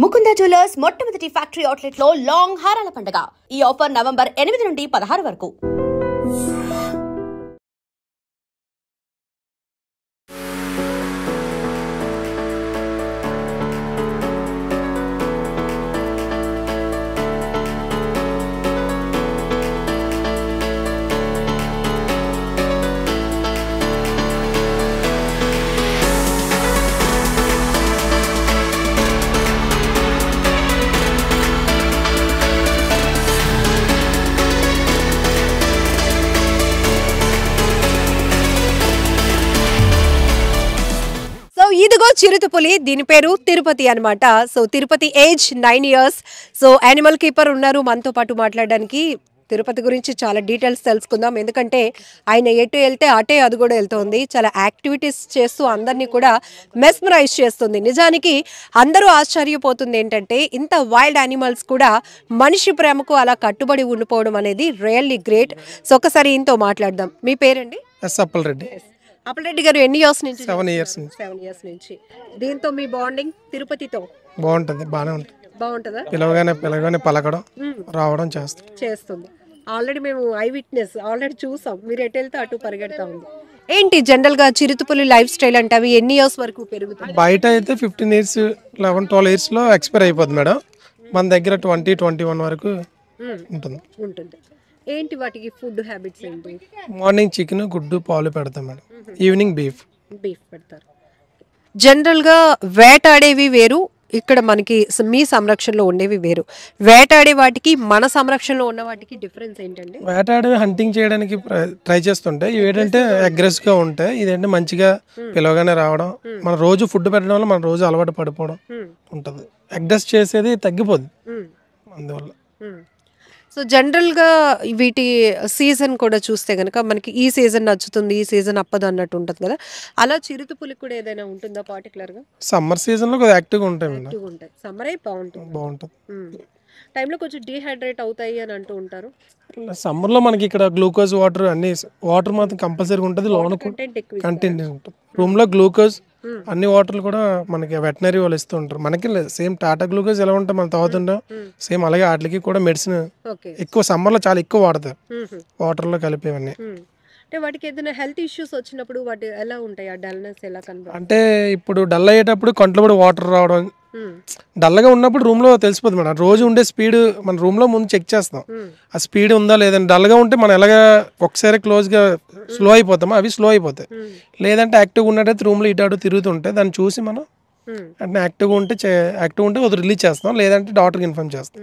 Mukunda jewellers మొట్టమొదటి factory outlet లో long హారాల పండుగ. ఈ ఆఫర్ నవంబర్ 8 నుండి 16 వరకు. ఇదిగో చిరుతపులి, దీని పేరు తిరుపతి అనమాట. So Tirupati age 9 years. So animal keeper ఉన్నారు మనతో పాటు మాట్లాడడానికి. తిరుపతి గురించి చాలా డీటెయిల్స్ తెలుసుకుందాం, ఎందుకంటే ఆయన ఎటు వెళ్తే అటే అది కూడా వెళ్తుంది. చాలా యాక్టివిటీస్ చేస్తూ అందరినీ కూడా మెస్మరైజ్ చేస్తుంది. నిజానికి అందరూ ఆశ్చర్యపోతుంది ఏంటంటే ఇంత వైల్డ్ యానిమల్స్ కూడా మనిషి ప్రేమకు అలా కట్టుబడి ఉండిపోవడం అనేది రియల్లీ గ్రేట్. సో ఒకసారి ఈయనతో మాట్లాడదాం. మీ పేరండి? అప్పలరెడ్డి. అప్పలరెడ్డి గారు ఎన్ని ఇయర్స్ నుంచి? 7 years. 7 years నుంచి. దీంతో మీ బాండింగ్ తిరుపతితో బాగుంటుంది, బాగానే ఉంటుంది. బాగుంటుందా? పిలవగానే పలకడం రావడం చేస్తుంది. ఆల్రెడీ మేము ఐ విట్నెస్ ఆల్రెడీ చూసాం, మీరు ఎటు వెళ్తే అటు పరిగెడతా ఉంది. ఏంటి జనరల్ గా చిరుతపులి లైఫ్ స్టైల్ అంటే అవి ఎన్ని ఇయర్స్ వరకు పెరుగుతాయి? బయట అయితే 15 years 11-12 years లో ఎక్స్పైర్ అయిపోతుంది మేడం. మన దగ్గర 20-21 వరకు ఉంటుంది. ఏంటి వాటికి ఫుడ్ హ్యాబిట్స్ ఏంటి? మార్నింగ్ చికెన్, గుడ్డు, పాలు పెడతాం మేడం. ఈవినింగ్ బీఫ్ పెడతారు. జనరల్ గా వేటాడేవి వేరు, ఇక్కడ మనకి మీ సంరక్షణలో ఉండేవి వేరు. వేటాడే వాటికి మన సంరక్షణలో ఉన్న వాటికి డిఫరెన్స్ ఏంటండి? వేటాడే హంటింగ్ చేయడానికి ట్రై చేస్తుంటాయి, ఇవి ఏంటంటే అగ్రెసివ్ గా ఉంటాయి. ఇదేంటే మంచిగా పిలవగానే రావడం, మన రోజు ఫుడ్ పెట్టడం వల్ల మన రోజు అలవాటు పడిపోవడం ఉంటుంది. అగ్రెస్ చేసేది తగ్గిపోద్ది అందువల్ల. సో జనరల్గా వీటి సీజన్ కూడా చూస్తే కనుక మనకి ఈ సీజన్ నచ్చుతుంది, ఈ సీజన్ అప్పదు అన్నట్టు ఉంటుంది కదా. అలా చిరుతపులికి కూడా ఏదైనా ఉంటుందా పర్టికులర్గా? సమ్మర్ సీజన్లో కొద్దిగా యాక్టివ్గా ఉంటాయి మేడం. సమ్మర్ అయి బాగుంటుంది. టైంలో కొంచెం డీహైడ్రేట్ అవుతాయి అని అంటూ ఉంటారు. సమ్మర్లో మనకి ఇక్కడ గ్లూకోజ్ వాటర్ అన్ని వాటర్ మాత్రం కంపల్సరీగా ఉంటుంది. లోన కంటెంట్ ఉంటుంది. రూమ్లో గ్లూకోజ్ అన్ని వాటర్లు కూడా మనకి వెటనరీ వాళ్ళు ఇస్తూ ఉంటారు. మనకి సేమ్ టాటా గ్లూకోజ్ ఎలా ఉంటుంది మనం తాగుతుంటాం, సేమ్ అలాగే వాటికి కూడా మెడిసిన్ ఎక్కువ సమ్మర్లో చాలా ఎక్కువ వాడతారు వాటర్లో కలిపేవన్నీ. అంటే వాటికి ఏదైనా హెల్త్ ఇష్యూస్ వచ్చినప్పుడు వాటి ఎలా ఉంటాయి? ఆ డల్నెస్ ఎలా కనబడుతుంది? అంటే ఇప్పుడు డల్ అయ్యేటప్పుడు కంట్లో కూడా వాటర్ రావడం, డల్గా ఉన్నప్పుడు రూమ్లో తెలిసిపోతుంది మేడం. రోజు ఉండే స్పీడ్ మన రూమ్లో ముందు చెక్ చేస్తాం, ఆ స్పీడ్ ఉందా లేదంటే. డల్గా ఉంటే మనం ఎలాగా ఒకసారి క్లోజ్గా స్లో అయిపోతామో అవి స్లో అయిపోతాయి. లేదంటే యాక్టివ్గా ఉన్నట్టయితే రూమ్లో ఇటు అటు తిరుగుతుంటే దాన్ని చూసి మనం అంటే యాక్టివ్గా ఉంటే అది రిలీజ్ చేస్తాం, లేదంటే డాక్టర్కి ఇన్ఫార్మ్ చేస్తాం.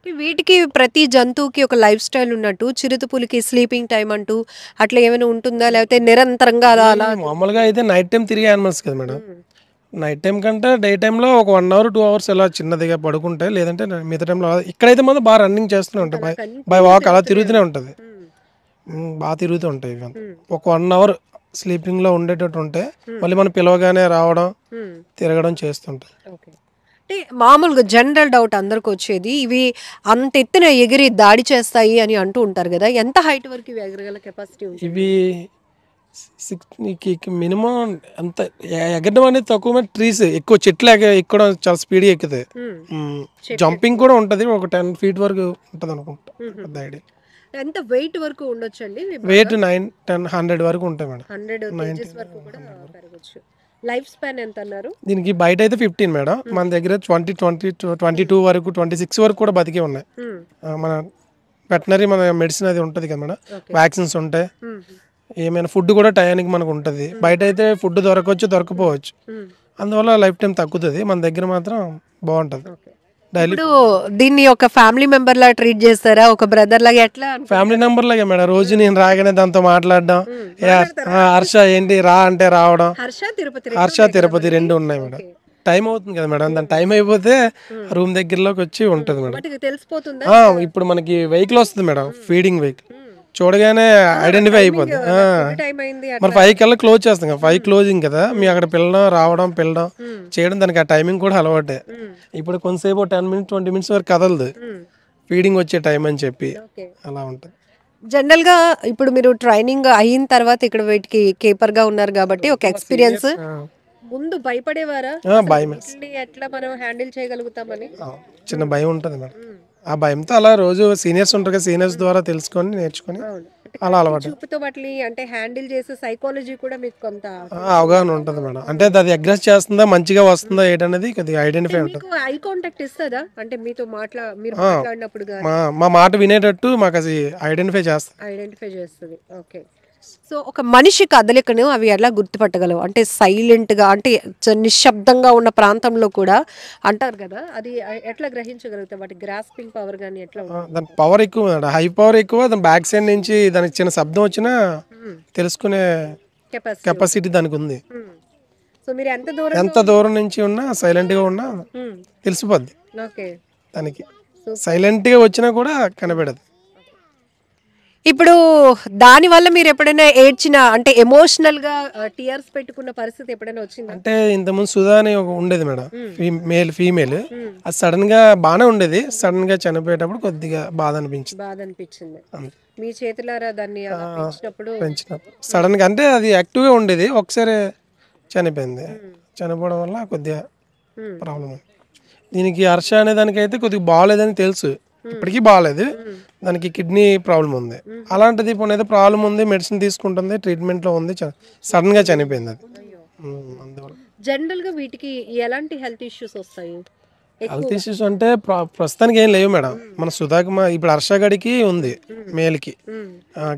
వీటికి ప్రతి జంతువుకి ఒక లైఫ్ స్టైల్ ఉన్నట్టు చిరుతపులికి స్లీపింగ్ టైం అంటూ అట్లా ఏమైనా ఉంటుందా, లేకపోతే నిరంతరంగా అలా? మామూలుగా అయితే నైట్ టైం తిరిగే యానిమల్స్ కదా మేడం. నైట్ టైం కంటే డే టైంలో ఒక 1 hour 2 hours ఎలా చిన్నదిగా పడుకుంటే, లేదంటే మిగతా టైంలో ఇక్కడైతే మనం బాగా రన్నింగ్ చేస్తూనే ఉంటాయి, బై వాక్ అలా తిరుగుతూనే ఉంటుంది, బాగా తిరుగుతూ ఉంటాయి. ఒక 1 hour స్లీపింగ్లో ఉండేటట్టు ఉంటే మళ్ళీ మనం పిలవగానే రావడం తిరగడం చేస్తుంటాయి. అంటే మామూలుగా జనరల్ డౌట్ అందరికి వచ్చేది, ఇవి అంత ఎత్తున ఎగిరి దాడి చేస్తాయి అని అంటూ ఉంటారు కదా, ఎంత హైట్ వరకు ఇవి ఎగరగల కెపాసిటీ ఉంటుంది? ఇవి మినిమం అంత ఎగరడం అనేది తక్కువ, ట్రీస్ ఎక్కువ చెట్లు ఎక్కడం చాలా స్పీడ్గా ఎక్కుతాయి. జంపింగ్ కూడా ఉంటుంది, ఒక 10 feet వరకు ఉంటుంది అనుకుంటా. పెద్ద ఐడియా. ఎంత వెయిట్ వరకు ఉండొచ్చండి? వెయిట్ 9-10-100 వరకు ఉంటాయి మేడం. 100 kgs వరకు కూడా పెరగచ్చు. లైఫ్ స్పాన్ ఎంత అన్నారు? దీనికి బయట అయితే 15 మేడం, మన దగ్గర 22 వరకు 26 వరకు కూడా బతికే ఉన్నాయి. మన వెటనరీ మన మెడిసిన్ అది ఉంటుంది కదా మేడం, వ్యాక్సిన్స్ ఉంటాయి, ఏమైనా ఫుడ్ కూడా టయానికి మనకు ఉంటుంది. బయట అయితే ఫుడ్ దొరకపోవచ్చు, అందువల్ల లైఫ్ టైం తగ్గుతుంది. మన దగ్గర మాత్రం బాగుంటుంది. ఇప్పుడు దీన్ని ఒక ఫ్యామిలీ మెంబర్ లా ట్రీట్ చేస్తారా, ఒక బ్రదర్ లాగా? ఎట్లా? ఫ్యామిలీ మెంబర్ లాగా మేడం. రోజు నేను రాగానే దాంతో మాట్లాడడం, హర్ష ఏంటి రా అంటే రావడం. హర్ష తిరుపతి 2 ఉన్నాయి మేడం. టైం అవుతుంది కదా మేడం, దాని టైం అయిపోతే రూమ్ దగ్గరలోకి వచ్చి ఉంటుంది మేడం. ఇప్పుడు మనకి వెహికల్ వస్తుంది మేడం, ఫీడింగ్ వెహికల్, చూడగానే ఐడెంటిఫై అయిపోద్ది. మరి 5 కల్లా క్లోజ్ చేస్తాం కదా, 5 క్లోజింగ్ కదా, మీ అక్కడ రావడం చేయడం, దానికి ఆ టైమింగ్ కూడా అలవాటే. ఇప్పుడు కొంతసేపు 10 minutes 20 minutes వరకు కదలదు, ఫీడింగ్ వచ్చే టైం అని చెప్పి అలా ఉంటుంది. జనరల్ గా ఇప్పుడు మీరు ట్రైనింగ్ అయిన తర్వాత ఇక్కడ వీటికి కీపర్ గా ఉన్నారు కాబట్టి ఒక ఎక్స్పీరియన్స్ ముందు భయపడేవారా భయం వీటిని ఎట్లా మనం హ్యాండిల్ చేయగలుగుతామని? చిన్న భయం ఉంటుంది మేడం. ఆ భయంతో అలా రోజు సీనియర్స్ ఉంటారు కదా, సీనియర్స్ ద్వారా తెలుసుకొని నేర్చుకొని అలా అలవాటు. చూపుతో వాటిని అంటే హ్యాండిల్ చేసే సైకాలజీ కూడా మీకు కొంత అవగాహన ఉంటుంది మేడం. అంటే అది అగ్రెస్ చేస్తుందా, మంచిగా వస్తుందా ఏంటనేది కొద్దిగా ఐడెంటిఫై ఉంటుంది. మీకు ఐ కాంటాక్ట్ ఇస్తుందా? అంటే మీతో మీరు మాట్లాడినప్పుడు మా మాట వినేటట్టు మాకు అది ఐడెంటిఫై చేస్తుంది. ఓకే. సో ఒక మనిషి కదలికను అవి ఎలా గుర్తుపట్టగలవు? అంటే సైలెంట్గా, అంటే నిశ్శబ్దంగా ఉన్న ప్రాంతంలో కూడా అంటారు కదా, అది ఎట్లా గ్రహించగలుగుతాం? వాటి గ్రాస్పింగ్ పవర్ కానీ ఎట్లా? దాని పవర్ ఎక్కువ, హై పవర్ ఎక్కువ. దాని బ్యాక్ సైడ్ నుంచి దానికి చిన్న శబ్దం వచ్చినా తెలుసుకునే కెపాసిటీ దానికి ఉంది. సో మీరు ఎంత దూరం నుంచి ఉన్నా సైలెంట్గా ఉన్నా తెలిసిపోద్ది దానికి. సైలెంట్గా వచ్చినా కూడా కనబడదు. ఇప్పుడు దానివల్ల మీరు ఎప్పుడైనా ఏడ్చిన, అంటే ఎమోషనల్ గా టీయర్స్ పెట్టుకున్న పరిస్థితి ఎప్పుడైనా వచ్చిందా? అంటే ఇంతకుముందు సుధా అని ఒక ఉండేది మేడం, ఫీమేల్. అది సడన్ గా బాగానే ఉండేది, సడన్ గా చనిపోయేటప్పుడు కొద్దిగా బాధ అనిపించింది. మీ చేతులారా దాన్ని పెంచినప్పుడు సడన్ గా, అంటే అది యాక్టివ్ గా ఉండేది, ఒకసారి చనిపోయింది. చనిపోవడం వల్ల కొద్దిగా ప్రాబ్లం. దీనికి హర్ష అనే దానికైతే కొద్దిగా బాగాలేదని తెలుసు, ఇప్పటికీ బాగాలేదు. దానికి కిడ్నీ ప్రాబ్లం ఉంది. అలాంటిది ఇప్పుడు ఏదో ప్రాబ్లం ఉంది, మెడిసిన్ తీసుకుంటుంది, ట్రీట్మెంట్లో ఉంది, సడన్ గా చనిపోయింది అది. అందువల్ల జనరల్ గా వీటికి ఎలాంటి హెల్త్ ఇష్యూస్ వస్తాయి? హెల్త్ ఇష్యూస్ అంటే ప్రస్తుతానికి ఏం లేవు మేడం. మన సుధాకి ఇప్పుడు హర్ష గడికి ఉంది, మేల్కి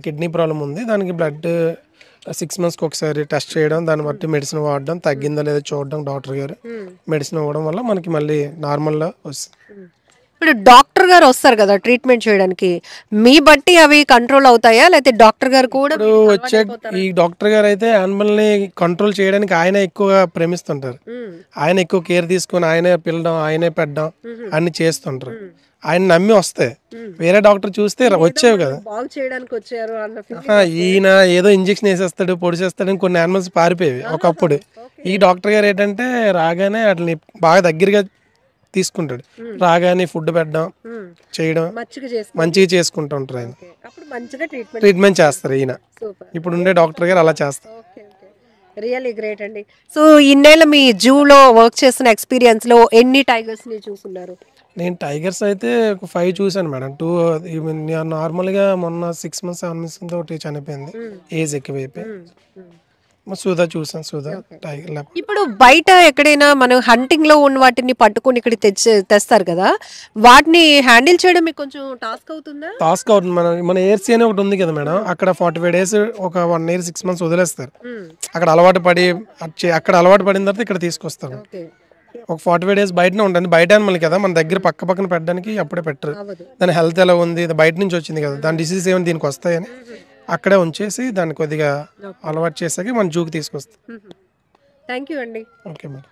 కిడ్నీ ప్రాబ్లం ఉంది. దానికి బ్లడ్ 6 months ఒకసారి టెస్ట్ చేయడం, దాన్ని బట్టి మెడిసిన్ వాడడం, తగ్గిందా లేదా చూడడం డాక్టర్ గారు. మెడిసిన్ ఇవ్వడం వల్ల మనకి మళ్ళీ నార్మల్గా వస్తుంది. ఇప్పుడు డాక్టర్ గారు వస్తారు కదా ట్రీట్మెంట్ చేయడానికి, మీ బట్టి అవి కంట్రోల్ అవుతాయా, లేకపోతే డాక్టర్ గారు కూడా? వచ్చే ఈ డాక్టర్ గారు అయితే యానిమల్ ని కంట్రోల్ చేయడానికి ఆయన ఎక్కువగా ప్రేమిస్తుంటారు. ఆయన ఎక్కువ కేర్ తీసుకొని ఆయనే పిల్లడం, ఆయనే పెట్టడం అన్ని చేస్తుంటారు. ఆయన నమ్మి వస్తాయి. వేరే డాక్టర్ చూస్తే వచ్చేవి కదా, బాగు చేయడానికి వచ్చారు ఈయన ఏదో ఇంజెక్షన్ వేసేస్తాడు, పొడిచేస్తాడు, కొన్ని యానిమల్స్ పారిపోయేవి ఒకప్పుడు. ఈ డాక్టర్ గారు ఏంటంటే రాగానే వాటిని బాగా దగ్గరగా తీసుకుంటాడు, రాగానే ఫుడ్ పెట్టడం చేయడం మంచిగా చేసుకుంటూ ఉంటారు. ఆయన ట్రీట్మెంట్ చేస్తారు. ఈయన ఇప్పుడు ఉండే డాక్టర్ గారు అలా చేస్తారు. రియల్లీ గ్రేట్ అండి. సో ఇన్నేళ్ళ మీ జూలో వర్క్ చేసిన ఎక్స్పీరియన్స్ లో ఎన్ని టైగర్స్ ని చూసున్నారు? నేను టైగర్స్ అయితే ఒక 5 చూసాను మేడం. 2 నార్మల్గా మొన్న 6 months 7 months తోటి చనిపోయింది, ఏజ్ ఎక్కువైపోయి. సుధా చూసాను, సుధా టైగర్. ఇప్పుడు బయట ఎక్కడైనా మనం హంటింగ్ లో ఉన్న వాటిని పట్టుకొని ఇక్కడ తెస్తారు కదా, వాటిని హ్యాండిల్ చేయడం మీకు కొంచెం టాస్క్ అవుతుందా? టాస్క్ అవుతుంది. మన ఏర్సీ అని ఒకటి ఉంది కదా మేడం, అక్కడ 45 days ఒక 1 year 6 months వదిలేస్తారు. అక్కడ అలవాటు పడిన తర్వాత ఇక్కడ తీసుకొస్తారు. ఒక 45 days బయటనే ఉంటుంది. బయట మళ్ళీ కదా మన దగ్గర పక్కన పెట్టడానికి అప్పుడే పెట్టరు. దాని హెల్త్ ఎలా ఉంది, బయట నుంచి వచ్చింది కదా, దాని డిసీజ్ ఏమైనా దీనికి వస్తాయని అక్కడే ఉంచేసి దాన్ని కొద్దిగా అలవాటు చేసాక మన జూకి తీసుకొస్తాం. థ్యాంక్ యూ అండి. Okay madam.